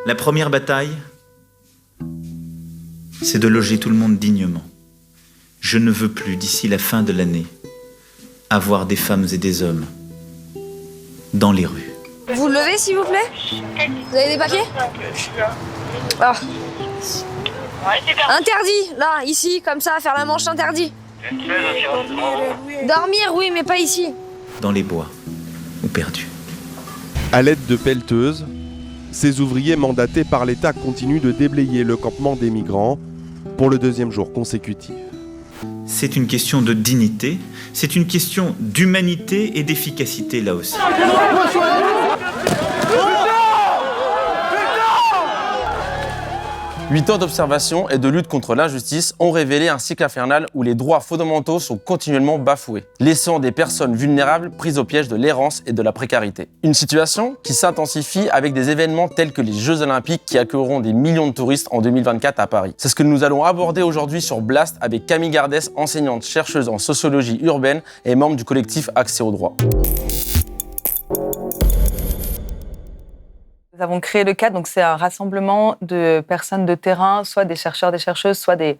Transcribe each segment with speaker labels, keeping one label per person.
Speaker 1: La première bataille, c'est de loger tout le monde dignement. Je ne veux plus, d'ici la fin de l'année, avoir des femmes et des hommes dans les rues.
Speaker 2: Vous le levez, s'il vous plaît? Vous avez des papiers? Ah. Interdit, là, ici, comme ça, faire la manche interdit. Dormir, oui, mais pas ici.
Speaker 1: Dans les bois ou perdus.
Speaker 3: À l'aide de pelleteuses, ces ouvriers mandatés par l'État continuent de déblayer le campement des migrants pour le deuxième jour consécutif.
Speaker 1: C'est une question de dignité, c'est une question d'humanité et d'efficacité là aussi.
Speaker 4: 8 ans d'observation et de lutte contre l'injustice ont révélé un cycle infernal où les droits fondamentaux sont continuellement bafoués, laissant des personnes vulnérables prises au piège de l'errance et de la précarité. Une situation qui s'intensifie avec des événements tels que les Jeux Olympiques qui accueilleront des millions de touristes en 2024 à Paris. C'est ce que nous allons aborder aujourd'hui sur Blast avec Camille Gardès, enseignante chercheuse en sociologie urbaine et membre du collectif Accès au droit.
Speaker 5: Nous avons créé le cadre, donc c'est un rassemblement de personnes de terrain, soit des chercheurs, des chercheuses, soit des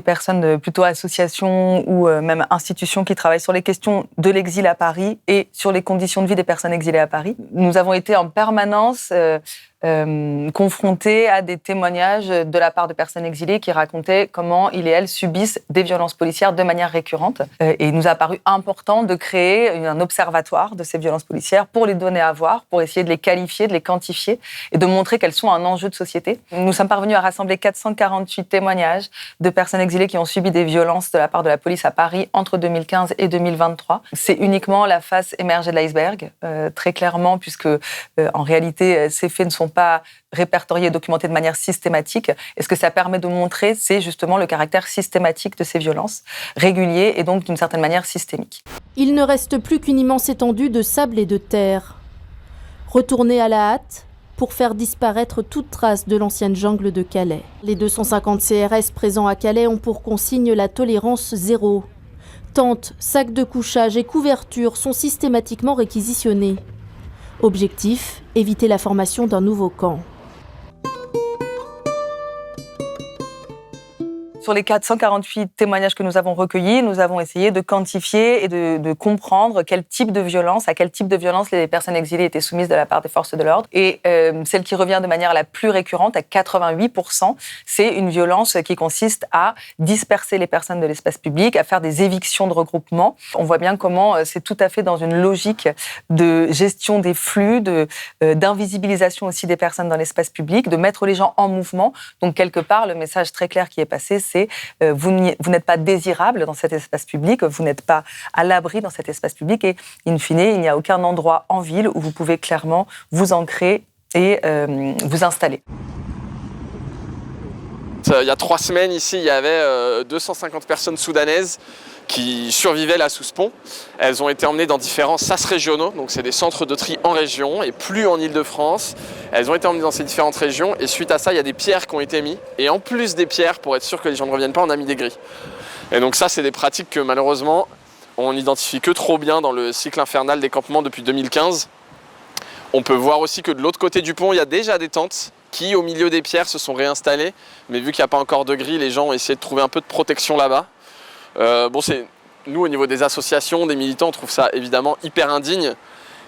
Speaker 5: personnes de plutôt associations ou même institutions qui travaillent sur les questions de l'exil à Paris et sur les conditions de vie des personnes exilées à Paris. Nous avons été en permanence confrontés à des témoignages de la part de personnes exilées qui racontaient comment ils et elles subissent des violences policières de manière récurrente. Et il nous a paru important de créer un observatoire de ces violences policières pour les donner à voir, pour essayer de les qualifier, de les quantifier et de montrer qu'elles sont un enjeu de société. Nous sommes parvenus à rassembler 448 témoignages de personnes exilées qui ont subi des violences de la part de la police à Paris entre 2015 et 2023. C'est uniquement la face émergée de l'iceberg, très clairement, puisque en réalité, ces faits ne sont pas répertoriés et documentés de manière systématique. Et ce que ça permet de montrer, c'est justement le caractère systématique de ces violences, réguliers et donc d'une certaine manière systémiques.
Speaker 6: Il ne reste plus qu'une immense étendue de sable et de terre. Retourner à la hâte pour faire disparaître toute trace de l'ancienne jungle de Calais. Les 250 CRS présents à Calais ont pour consigne la tolérance zéro. Tentes, sacs de couchage et couvertures sont systématiquement réquisitionnés. Objectif, éviter la formation d'un nouveau camp.
Speaker 5: Sur les 448 témoignages que nous avons recueillis, nous avons essayé de quantifier et de comprendre quel type de violence, à quel type de violence les personnes exilées étaient soumises de la part des forces de l'ordre. Et celle qui revient de manière la plus récurrente, à 88%, c'est une violence qui consiste à disperser les personnes de l'espace public, à faire des évictions de regroupement. On voit bien comment c'est tout à fait dans une logique de gestion des flux, d'invisibilisation aussi des personnes dans l'espace public, de mettre les gens en mouvement. Donc quelque part, le message très clair qui est passé, c'est vous n'êtes pas désirable dans cet espace public, vous n'êtes pas à l'abri dans cet espace public et, in fine, il n'y a aucun endroit en ville où vous pouvez clairement vous ancrer et vous installer.
Speaker 7: Il y a 3 semaines, ici, il y avait 250 personnes soudanaises qui survivaient là sous ce pont. Elles ont été emmenées dans différents sas régionaux, donc c'est des centres de tri en région et plus en Île-de-France. Elles ont été emmenées dans ces différentes régions et suite à ça, il y a des pierres qui ont été mises. Et en plus des pierres, pour être sûr que les gens ne reviennent pas, on a mis des grilles. Et donc ça, c'est des pratiques que malheureusement, on n'identifie que trop bien dans le cycle infernal des campements depuis 2015. On peut voir aussi que de l'autre côté du pont, il y a déjà des tentes qui, au milieu des pierres, se sont réinstallées. Mais vu qu'il n'y a pas encore de grilles, les gens ont essayé de trouver un peu de protection là-bas. Nous, au niveau des associations, des militants, on trouve ça évidemment hyper indigne.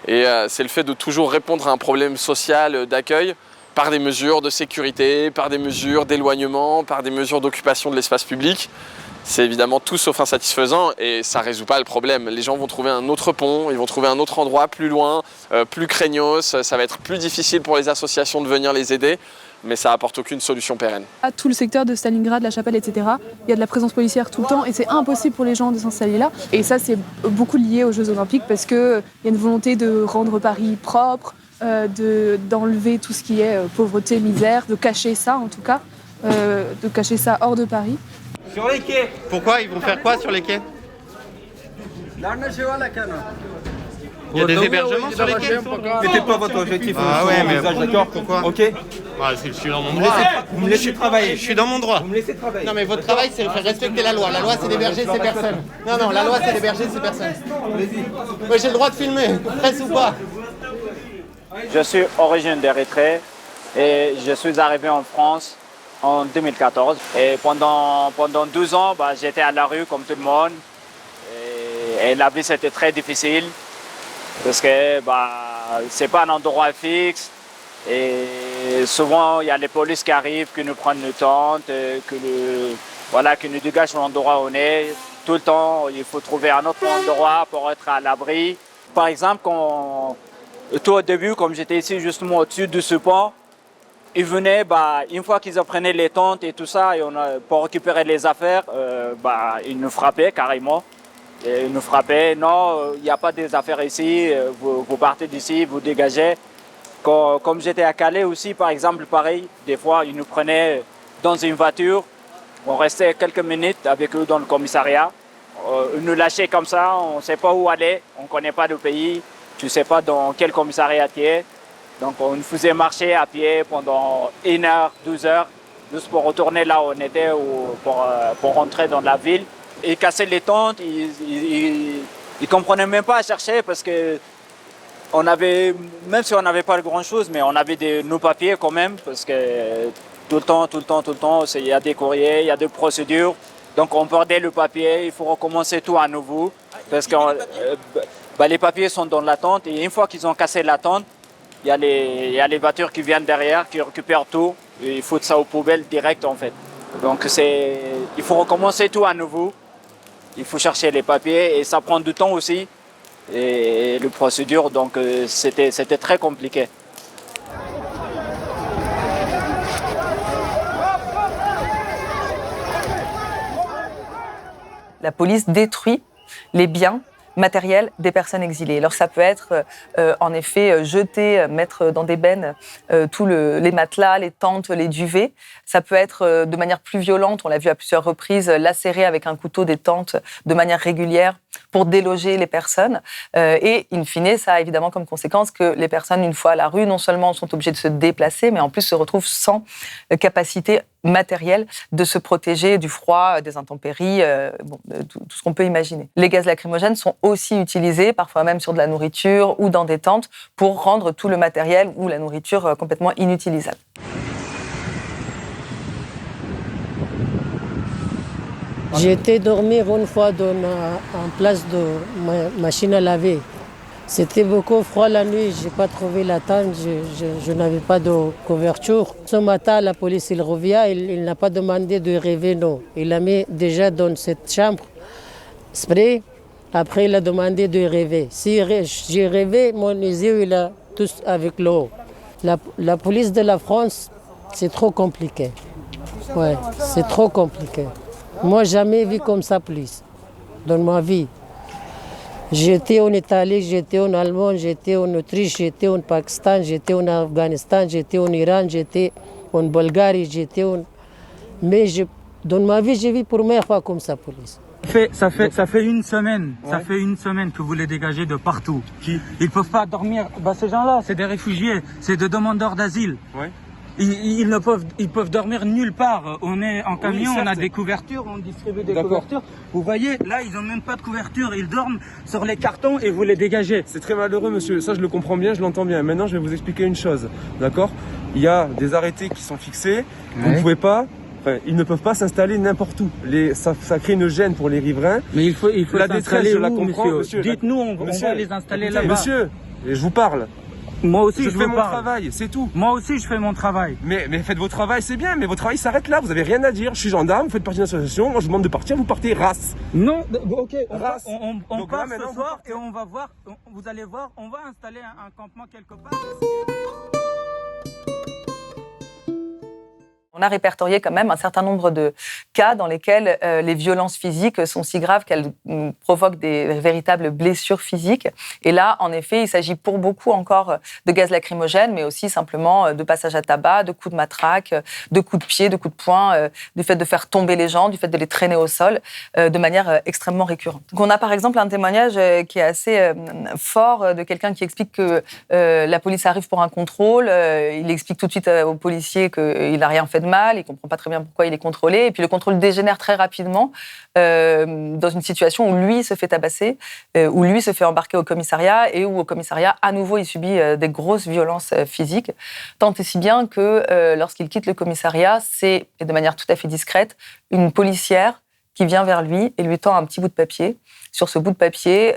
Speaker 7: Et c'est le fait de toujours répondre à un problème social d'accueil par des mesures de sécurité, par des mesures d'éloignement, par des mesures d'occupation de l'espace public. C'est évidemment tout sauf insatisfaisant et ça ne résout pas le problème. Les gens vont trouver un autre pont, ils vont trouver un autre endroit plus loin, plus craignos. Ça va être plus difficile pour les associations de venir les aider, mais ça n'apporte aucune solution pérenne.
Speaker 8: À tout le secteur de Stalingrad, La Chapelle, etc., il y a de la présence policière tout le temps et c'est impossible pour les gens de s'installer là. Et ça, c'est beaucoup lié aux Jeux Olympiques parce qu'il y a une volonté de rendre Paris propre, d'enlever tout ce qui est pauvreté, misère, de cacher ça en tout cas, de cacher ça hors de Paris.
Speaker 9: Sur les quais. Pourquoi? Ils vont faire quoi sur les quais? Il y a des hébergements sur les quais?
Speaker 10: C'était pas votre objectif.
Speaker 9: Ah ouais, mais
Speaker 10: d'accord.
Speaker 9: Pourquoi?
Speaker 10: Ok.
Speaker 9: Je suis dans mon droit.
Speaker 10: Vous me laissez travailler.
Speaker 9: Je suis dans mon droit.
Speaker 10: Vous me laissez travailler.
Speaker 9: Non mais votre travail c'est de faire respecter la loi. La loi c'est d'héberger ces personnes. Non, la loi c'est d'héberger ces personnes. Allez-y. Ouais, j'ai le droit de filmer, presse ou pas.
Speaker 11: Je suis originaire d'Érythrée. Et je suis arrivé en France en 2014. Et pendant 12 ans, j'étais à la rue comme tout le monde. Et la vie, c'était très difficile parce que c'est pas un endroit fixe. Et souvent, il y a les polices qui arrivent, qui nous prennent nos tentes, qui nous dégagent l'endroit où on est. Tout le temps, il faut trouver un autre endroit pour être à l'abri. Par exemple, tout au début, comme j'étais ici justement au-dessus de ce pont, ils venaient, une fois qu'ils prenaient les tentes et tout ça, pour récupérer les affaires, ils nous frappaient carrément. Et ils nous frappaient, non, il n'y a pas des affaires ici, vous partez d'ici, vous dégagez. Comme j'étais à Calais aussi, par exemple, pareil, des fois, ils nous prenaient dans une voiture, on restait quelques minutes avec eux dans le commissariat. Ils nous lâchaient comme ça, on ne sait pas où aller, on ne connaît pas le pays, tu ne sais pas dans quel commissariat tu es. Donc on nous faisait marcher à pied pendant 1 heure, 12 heures, juste pour retourner là où on était ou pour rentrer dans la ville. Ils cassaient les tentes, ils ne comprenaient même pas à chercher parce que même si on n'avait pas grand-chose, mais on avait nos papiers quand même, parce que tout le temps, il y a des courriers, il y a des procédures. Donc on perdait le papier, il faut recommencer tout à nouveau, parce que les papiers sont dans la tente, et une fois qu'ils ont cassé la tente, il y a les voitures qui viennent derrière, qui récupèrent tout, et ils foutent ça aux poubelles direct en fait. Donc il faut recommencer tout à nouveau, il faut chercher les papiers, et ça prend du temps aussi. Et le procédure, donc c'était très compliqué.
Speaker 5: La police détruit les biens matériels des personnes exilées. Alors ça peut être en effet jeter, mettre dans des bennes tous les matelas, les tentes, les duvets. Ça peut être de manière plus violente, on l'a vu à plusieurs reprises, lacérer avec un couteau des tentes de manière régulière pour déloger les personnes. Et in fine, ça a évidemment comme conséquence que les personnes, une fois à la rue, non seulement sont obligées de se déplacer, mais en plus se retrouvent sans capacité matérielle de se protéger du froid, des intempéries, tout ce qu'on peut imaginer. Les gaz lacrymogènes sont aussi utilisés, parfois même sur de la nourriture ou dans des tentes, pour rendre tout le matériel ou la nourriture complètement inutilisable.
Speaker 12: J'ai été dormir une fois en place de machine à laver. C'était beaucoup froid la nuit, je n'ai pas trouvé la tente, je n'avais pas de couverture. Ce matin, la police il revient, il n'a pas demandé de rêver, non. Il a mis déjà dans cette chambre spray, après il a demandé de rêver. Si j'ai rêvé, mon yeux il a tous avec l'eau. La police de la France, c'est trop compliqué. Ouais, c'est trop compliqué. Moi, jamais vu comme ça plus dans ma vie. J'étais en Italie, j'étais en Allemagne, j'étais en Autriche, j'étais en Pakistan, j'étais en Afghanistan, j'étais en Iran, j'étais en Bulgarie, Mais dans ma vie, j'ai vu pour la première fois comme ça, police.
Speaker 10: Ça fait une semaine. Ouais. Ça fait une semaine que vous les dégagez de partout. Qui? Ils peuvent pas dormir. Ces gens-là, c'est des réfugiés, c'est des demandeurs d'asile. Ouais. Ils peuvent dormir nulle part. On est en camion, oui, on a des couvertures, on distribue des couvertures. Vous voyez, là, ils n'ont même pas de couverture. Ils dorment sur les cartons et vous les dégagez.
Speaker 13: C'est très malheureux, monsieur. Ça, je le comprends bien, je l'entends bien. Maintenant, je vais vous expliquer une chose. D'accord? Il y a des arrêtés qui sont fixés. Vous ne pouvez pas... ils ne peuvent pas s'installer n'importe où. Ça crée une gêne pour les riverains.
Speaker 10: Mais il faut
Speaker 13: la détresse, je la comprends, monsieur.
Speaker 10: Dites-nous, on va les installer là-bas.
Speaker 13: Monsieur, je vous parle.
Speaker 10: Moi aussi, je
Speaker 13: fais mon travail, c'est tout.
Speaker 10: Moi aussi, je fais mon travail.
Speaker 13: Mais faites votre travail, c'est bien, mais votre travail s'arrête là, vous avez rien à dire. Je suis gendarme, vous faites partie d'une association, moi je vous demande de partir, vous partez, race.
Speaker 10: Non, ok,
Speaker 13: race.
Speaker 10: On part ce soir et on va voir, vous allez voir, on va installer un campement quelque part.
Speaker 5: On a répertorié quand même un certain nombre de cas dans lesquels les violences physiques sont si graves qu'elles provoquent des véritables blessures physiques. Et là, en effet, il s'agit pour beaucoup encore de gaz lacrymogène, mais aussi simplement de passage à tabac, de coups de matraque, de coups de pied, de coups de poing, du fait de faire tomber les gens, du fait de les traîner au sol, de manière extrêmement récurrente. Donc on a par exemple un témoignage qui est assez fort de quelqu'un qui explique que la police arrive pour un contrôle. Il explique tout de suite aux policiers qu'il n'a rien fait de mal, il ne comprend pas très bien pourquoi il est contrôlé. Et puis le contrôle dégénère très rapidement dans une situation où lui se fait tabasser, où lui se fait embarquer au commissariat et où au commissariat, à nouveau, il subit des grosses violences physiques. Tant et si bien que lorsqu'il quitte le commissariat, c'est, et de manière tout à fait discrète, une policière qui vient vers lui et lui tend un petit bout de papier. Sur ce bout de papier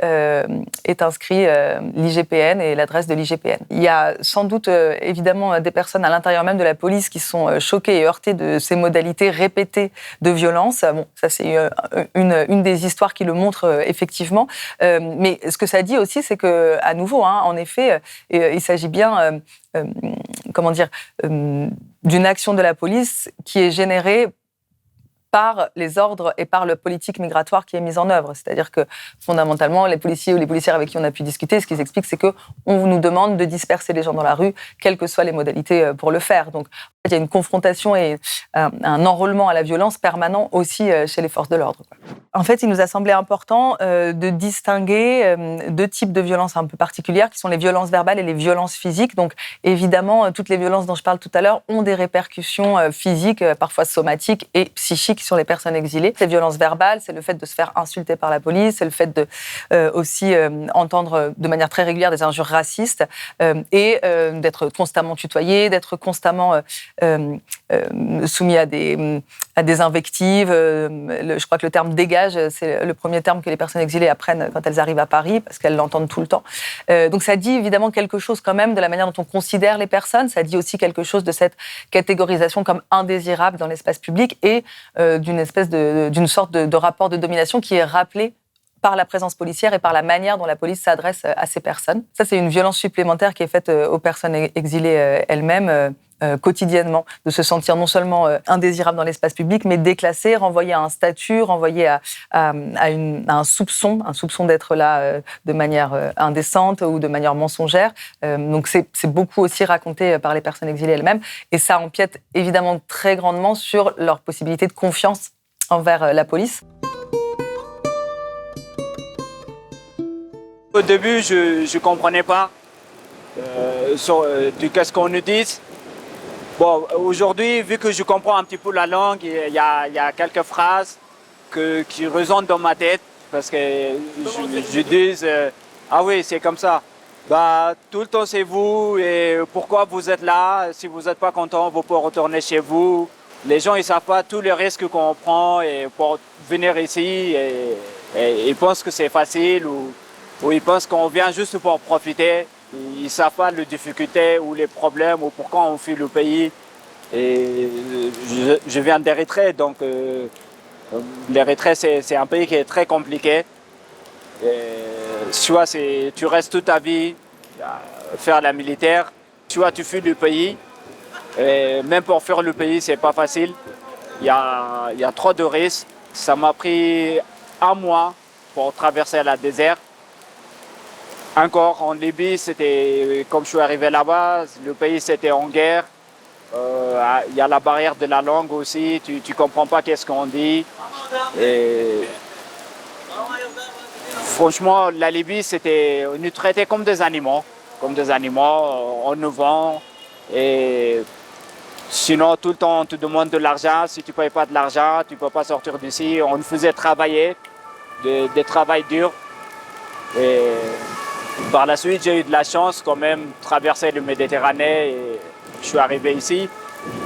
Speaker 5: est inscrit l'IGPN et l'adresse de l'IGPN. Il y a sans doute évidemment des personnes à l'intérieur même de la police qui sont choquées et heurtées de ces modalités répétées de violence. Bon, ça c'est une des histoires qui le montre effectivement. Mais ce que ça dit aussi, c'est que à nouveau, en effet, il s'agit bien, d'une action de la police qui est générée par les ordres et par la politique migratoire qui est mise en œuvre. C'est-à-dire que, fondamentalement, les policiers ou les policières avec qui on a pu discuter, ce qu'ils expliquent, c'est qu'on nous demande de disperser les gens dans la rue, quelles que soient les modalités pour le faire. Donc, il y a une confrontation et un enrôlement à la violence permanent aussi chez les forces de l'ordre. En fait, il nous a semblé important de distinguer deux types de violences un peu particulières, qui sont les violences verbales et les violences physiques. Donc, évidemment, toutes les violences dont je parle tout à l'heure ont des répercussions physiques, parfois somatiques et psychiques sur les personnes exilées. Les violences verbales, c'est le fait de se faire insulter par la police, c'est le fait de aussi entendre de manière très régulière des injures racistes et d'être constamment tutoyé, d'être constamment soumis à des invectives. Je crois que le terme dégage, c'est le premier terme que les personnes exilées apprennent quand elles arrivent à Paris, parce qu'elles l'entendent tout le temps. Donc ça dit évidemment quelque chose quand même de la manière dont on considère les personnes. Ça dit aussi quelque chose de cette catégorisation comme indésirable dans l'espace public et d'une sorte de rapport de domination qui est rappelé par la présence policière et par la manière dont la police s'adresse à ces personnes. Ça, c'est une violence supplémentaire qui est faite aux personnes exilées elles-mêmes quotidiennement, de se sentir non seulement indésirable dans l'espace public, mais déclassée, renvoyée à un statut, renvoyée à un soupçon d'être là de manière indécente ou de manière mensongère. Donc c'est beaucoup aussi raconté par les personnes exilées elles-mêmes, et ça empiète évidemment très grandement sur leur possibilité de confiance envers la police.
Speaker 11: Au début, je ne comprenais pas qu'est-ce qu'on nous dit. Bon, aujourd'hui, vu que je comprends un petit peu la langue, il y a quelques phrases qui résonnent dans ma tête parce que je dis ah oui, c'est comme ça. Bah, tout le temps c'est vous et pourquoi vous êtes là? Si vous n'êtes pas content, vous pouvez retourner chez vous. Les gens ils savent pas tous les risques qu'on prend et pour venir ici et ils pensent que c'est facile ou ils pensent qu'on vient juste pour profiter. Ils ne savent pas les difficultés ou les problèmes ou pourquoi on fuit le pays. Et je viens d'Érythrée, donc l'Érythrée c'est un pays qui est très compliqué. Soit tu restes toute ta vie à faire la militaire, soit tu fuis le pays. Et même pour fuir le pays, c'est pas facile. Il y a trop de risques. Ça m'a pris 1 mois pour traverser la désert. Encore en Libye, c'était comme je suis arrivé là-bas, le pays c'était en guerre. Il y a la barrière de la langue aussi, tu ne comprends pas qu'est-ce qu'on dit. Et franchement, la Libye, on nous traitait comme des animaux. On nous vend. Et sinon, tout le temps, on te demande de l'argent. Si tu ne payes pas de l'argent, tu ne peux pas sortir d'ici. On nous faisait travailler, des travails durs. Et par la suite, j'ai eu de la chance quand même de traverser le Méditerranée et je suis arrivé ici.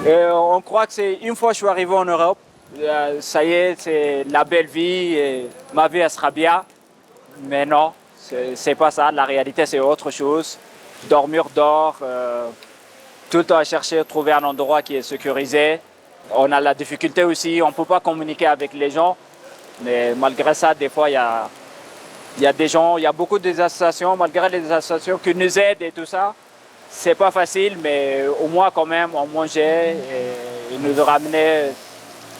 Speaker 11: Et on croit que c'est une fois que je suis arrivé en Europe, ça y est, c'est la belle vie et ma vie elle sera bien. Mais non, c'est pas ça. La réalité, c'est autre chose. Dormir dehors, tout le temps à chercher, trouver un endroit qui est sécurisé. On a la difficulté aussi, on ne peut pas communiquer avec les gens. Mais malgré ça, des fois, il y a des gens, il y a beaucoup d'associations, malgré les associations qui nous aident et tout ça. C'est pas facile, mais au moins quand même, on mangeait et ils nous ramenaient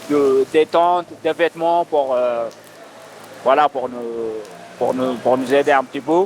Speaker 11: des tentes, des vêtements pour nous aider un petit peu.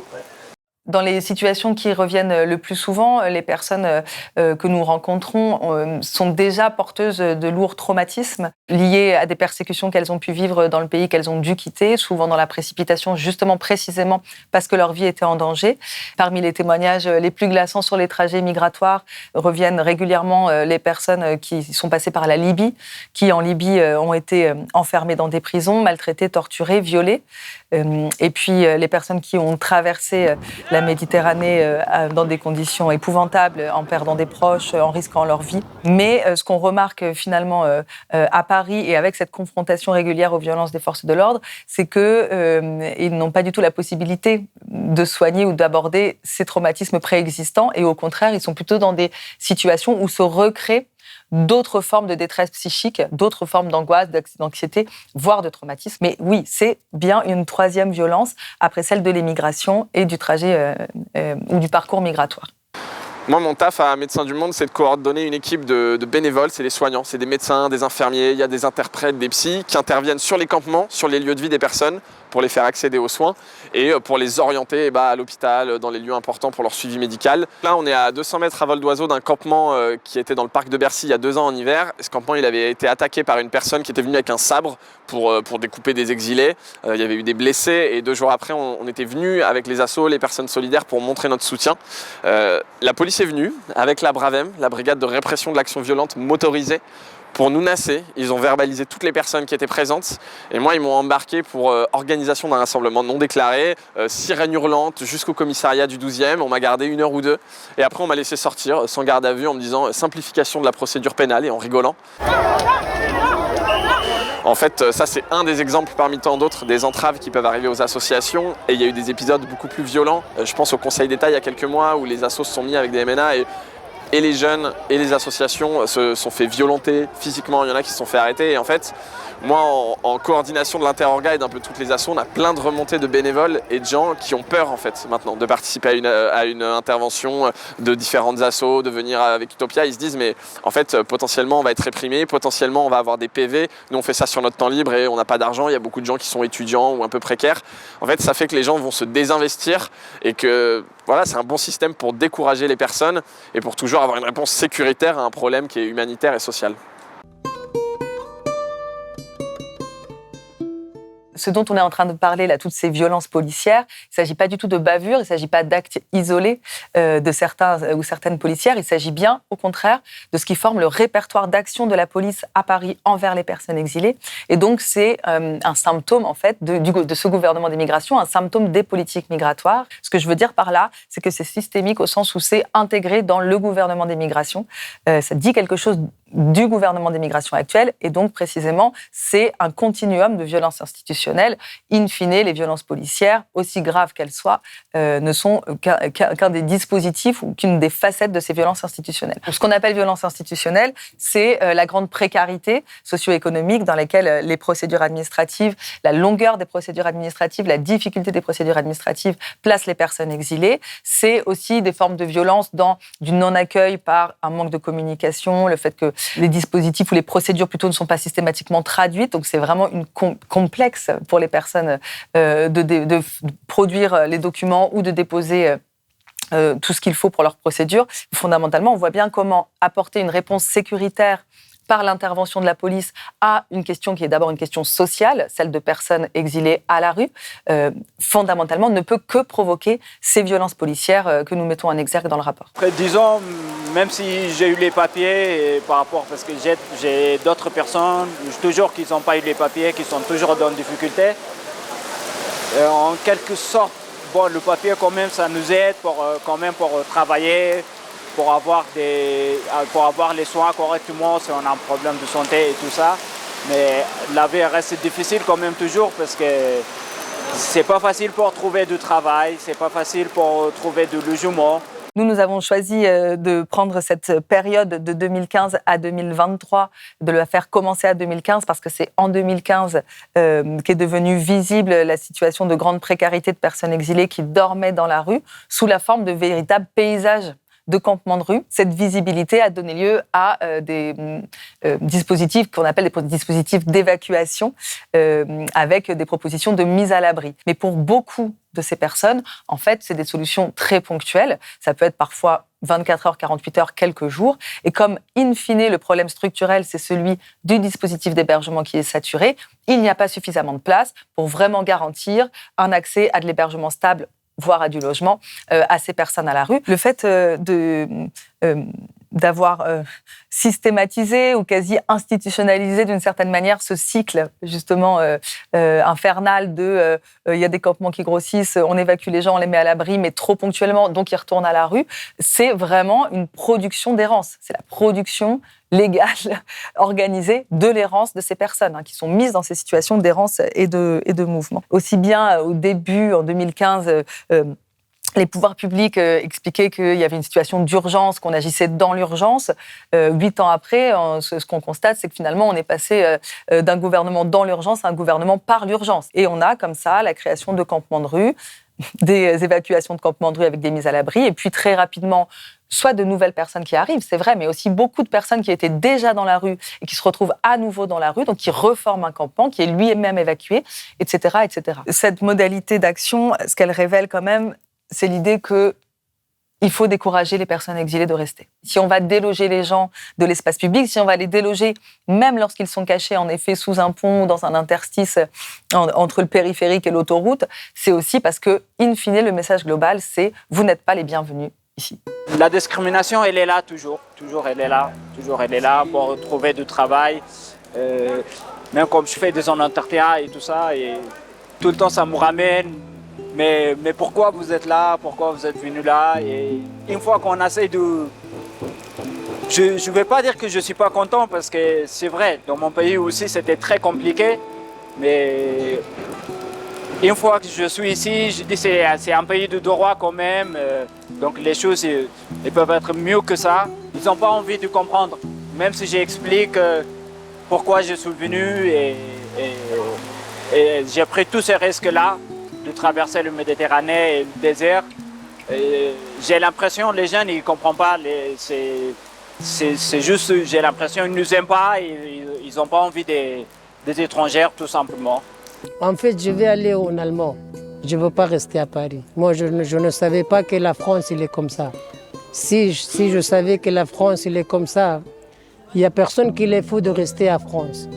Speaker 5: Dans les situations qui reviennent le plus souvent, les personnes que nous rencontrons sont déjà porteuses de lourds traumatismes liés à des persécutions qu'elles ont pu vivre dans le pays qu'elles ont dû quitter, souvent dans la précipitation, justement précisément parce que leur vie était en danger. Parmi les témoignages les plus glaçants sur les trajets migratoires reviennent régulièrement les personnes qui sont passées par la Libye, qui en Libye ont été enfermées dans des prisons, maltraitées, torturées, violées. Et puis les personnes qui ont traversé la Méditerranée dans des conditions épouvantables, en perdant des proches, en risquant leur vie. Mais ce qu'on remarque finalement à Paris et avec cette confrontation régulière aux violences des forces de l'ordre, c'est qu'ils n'ont pas du tout la possibilité de soigner ou d'aborder ces traumatismes préexistants et au contraire, ils sont plutôt dans des situations où se recréent d'autres formes de détresse psychique, d'autres formes d'angoisse, d'anxiété, voire de traumatisme. Mais oui, c'est bien une troisième violence après celle de l'émigration et du trajet ou du parcours migratoire.
Speaker 7: Moi, mon taf à Médecins du Monde, c'est de coordonner une équipe de bénévoles, c'est des soignants, c'est des médecins, des infirmiers, il y a des interprètes, des psys qui interviennent sur les campements, sur les lieux de vie des personnes pour les faire accéder aux soins et pour les orienter à l'hôpital, dans les lieux importants pour leur suivi médical. Là, on est à 200 mètres à vol d'oiseau d'un campement qui était dans le parc de Bercy il y a 2 ans en hiver. Ce campement, il avait été attaqué par une personne qui était venue avec un sabre pour découper des exilés. Il y avait eu des blessés et 2 jours après, on était venu avec les assos, les personnes solidaires pour montrer notre soutien. La police est venue avec la Bravem, la brigade de répression de l'action violente motorisée, pour nous nasser. Ils ont verbalisé toutes les personnes qui étaient présentes et moi ils m'ont embarqué pour organisation d'un rassemblement non déclaré, sirène hurlante jusqu'au commissariat du 12e, on m'a gardé 1 heure ou 2 et après on m'a laissé sortir sans garde à vue en me disant simplification de la procédure pénale et en rigolant. En fait, ça c'est un des exemples parmi tant d'autres des entraves qui peuvent arriver aux associations et il y a eu des épisodes beaucoup plus violents. Je pense au Conseil d'État il y a quelques mois où les assos se sont mis avec des MNA et les jeunes et les associations se sont fait violenter physiquement, il y en a qui se sont fait arrêter et en fait, moi en coordination de l'Interorga et d'un peu toutes les assos, on a plein de remontées de bénévoles et de gens qui ont peur en fait maintenant de participer à une intervention de différentes assos, de venir avec Utopia, ils se disent mais en fait potentiellement on va être réprimé, potentiellement on va avoir des PV, nous on fait ça sur notre temps libre et on n'a pas d'argent, il y a beaucoup de gens qui sont étudiants ou un peu précaires, en fait ça fait que les gens vont se désinvestir et que voilà, c'est un bon système pour décourager les personnes et pour toujours avoir une réponse sécuritaire à un problème qui est humanitaire et social.
Speaker 5: Ce dont on est en train de parler, là, toutes ces violences policières, il ne s'agit pas du tout de bavures, il ne s'agit pas d'actes isolés de certains ou certaines policières, il s'agit bien, au contraire, de ce qui forme le répertoire d'action de la police à Paris envers les personnes exilées. Et donc, c'est un symptôme, en fait, de ce gouvernement d'immigration, un symptôme des politiques migratoires. Ce que je veux dire par là, c'est que c'est systémique au sens où c'est intégré dans le gouvernement d'immigration. Ça dit quelque chose du gouvernement d'immigration actuel, et donc précisément, c'est un continuum de violences institutionnelles. In fine, les violences policières, aussi graves qu'elles soient, ne sont qu'un des dispositifs ou qu'une des facettes de ces violences institutionnelles. Ce qu'on appelle violence institutionnelle, c'est la grande précarité socio-économique dans laquelle les procédures administratives, la longueur des procédures administratives, la difficulté des procédures administratives placent les personnes exilées. C'est aussi des formes de violence dans du non-accueil par un manque de communication, le fait que les dispositifs ou les procédures plutôt ne sont pas systématiquement traduites. Donc c'est vraiment complexe pour les personnes de produire les documents ou de déposer tout ce qu'il faut pour leur procédure. Fondamentalement, on voit bien comment apporter une réponse sécuritaire par l'intervention de la police à une question qui est d'abord une question sociale, celle de personnes exilées à la rue, fondamentalement ne peut que provoquer ces violences policières que nous mettons en exergue dans le rapport.
Speaker 11: Après 10 ans, même si j'ai eu les papiers, et par rapport, parce que j'ai d'autres personnes, toujours qui n'ont pas eu les papiers, qui sont toujours dans difficulté, en quelque sorte, bon, le papier quand même, ça nous aide pour travailler, pour avoir les soins correctement si on a un problème de santé et tout ça. Mais la vie reste difficile quand même toujours parce que c'est pas facile pour trouver du travail, c'est pas facile pour trouver du logement.
Speaker 5: Nous avons choisi de prendre cette période de 2015 à 2023, de la faire commencer à 2015 parce que c'est en 2015 qu'est devenue visible la situation de grande précarité de personnes exilées qui dormaient dans la rue sous la forme de véritables paysages de campements de rue. Cette visibilité a donné lieu à des dispositifs qu'on appelle des dispositifs d'évacuation avec des propositions de mise à l'abri. Mais pour beaucoup de ces personnes, en fait, c'est des solutions très ponctuelles. Ça peut être parfois 24 heures, 48 heures, quelques jours. Et comme, in fine, le problème structurel, c'est celui du dispositif d'hébergement qui est saturé, il n'y a pas suffisamment de place pour vraiment garantir un accès à de l'hébergement stable, voire à du logement, à ces personnes à la rue. Le fait d'avoir systématisé ou quasi institutionnalisé d'une certaine manière ce cycle justement infernal de il y a des campements qui grossissent, on évacue les gens, on les met à l'abri, mais trop ponctuellement, donc ils retournent à la rue, c'est vraiment une production d'errance. C'est la production légale, organisée de l'errance de ces personnes qui sont mises dans ces situations d'errance et de mouvement. Aussi bien au début, en 2015, les pouvoirs publics expliquaient qu'il y avait une situation d'urgence, qu'on agissait dans l'urgence. 8 ans après, ce qu'on constate, c'est que finalement, on est passé d'un gouvernement dans l'urgence à un gouvernement par l'urgence. Et on a comme ça la création de campements de rue, des évacuations de campements de rue avec des mises à l'abri, et puis très rapidement, soit de nouvelles personnes qui arrivent, c'est vrai, mais aussi beaucoup de personnes qui étaient déjà dans la rue et qui se retrouvent à nouveau dans la rue, donc qui reforment un campement, qui est lui-même évacué, etc., etc. Cette modalité d'action, ce qu'elle révèle quand même, c'est l'idée qu'il faut décourager les personnes exilées de rester. Si on va déloger les gens de l'espace public, si on va les déloger, même lorsqu'ils sont cachés en effet sous un pont ou dans un interstice entre le périphérique et l'autoroute, c'est aussi parce que, in fine, le message global, c'est « vous n'êtes pas les bienvenus ici ».
Speaker 11: La discrimination, elle est là toujours elle est là pour retrouver du travail. Même comme je fais des entretiens et tout ça, et tout le temps ça me ramène. Mais pourquoi vous êtes là? Pourquoi vous êtes venu là? Et une fois qu'on essaie de... Je ne vais pas dire que je ne suis pas content parce que c'est vrai, dans mon pays aussi c'était très compliqué. Mais une fois que je suis ici, je dis que c'est un pays de droit quand même. Donc les choses elles peuvent être mieux que ça. Ils n'ont pas envie de comprendre. Même si j'explique pourquoi je suis venu et j'ai pris tous ces risques-là, de traverser le Méditerranée et le désert. J'ai l'impression que les jeunes ils ne comprennent pas. C'est juste, j'ai l'impression qu'ils ne nous aiment pas, ils n'ont pas envie des étrangers, tout simplement.
Speaker 12: En fait, je vais aller en Allemagne. Je ne veux pas rester à Paris. Moi, je ne savais pas que la France, il est comme ça. Si je savais que la France, il est comme ça, il n'y a personne qui les faut de rester à France.